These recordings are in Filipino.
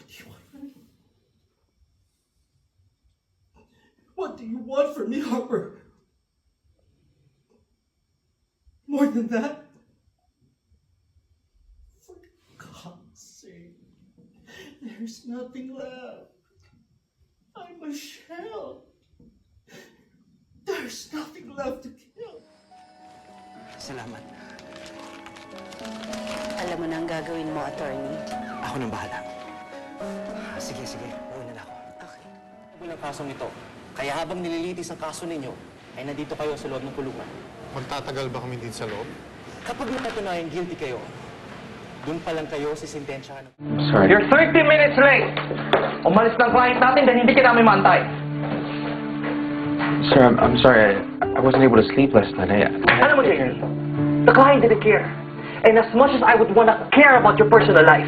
You want money? What do you want from me, Harper? More than that? For God's sake, there's nothing left. I'm a shell. There's nothing left to kill. Salamat. Alam mo na ang gagawin mo, attorney. Ako nang bahala. Sige. Uuna na ako. Okay. Walang kasong ito. Kaya habang nililitis ang kaso ninyo, ay nandito kayo sa loob ng kulungan. Magtatagal ba kami dito sa loob? Kapag napatunayan guilty kayo, doon pa lang kayo sisintensyahan. Sorry. You're 30 minutes late! Umalis ng client natin dahil hindi ka namin mantay. Sir, I'm sorry. I wasn't able to sleep last night. Alam mo, Jake, the client didn't care. And as much as I would wanna care about your personal life,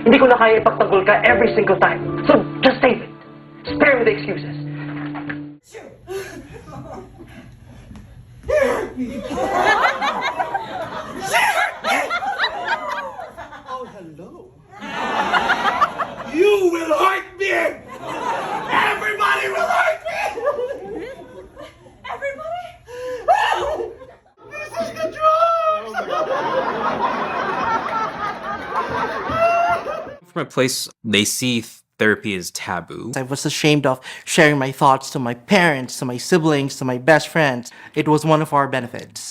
hindi ko na kaya ipagtanggol ka every single time. So, just save it. Spare me the excuses. Oh, hello. You will hurt me! Everybody will hurt me! Everybody? This is the drugs! From a place they see therapy as taboo. I was ashamed of sharing my thoughts to my parents, to my siblings, to my best friends. It was one of our benefits.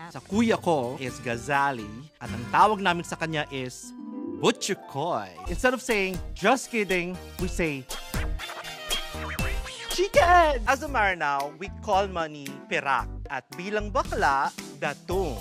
Sa kuya ko is Gazali at ang tawag namin sa kanya is Butchukoy. Instead of saying, just kidding, we say, chicken! As a Maranao, we call money perak at bilang bakla, datong.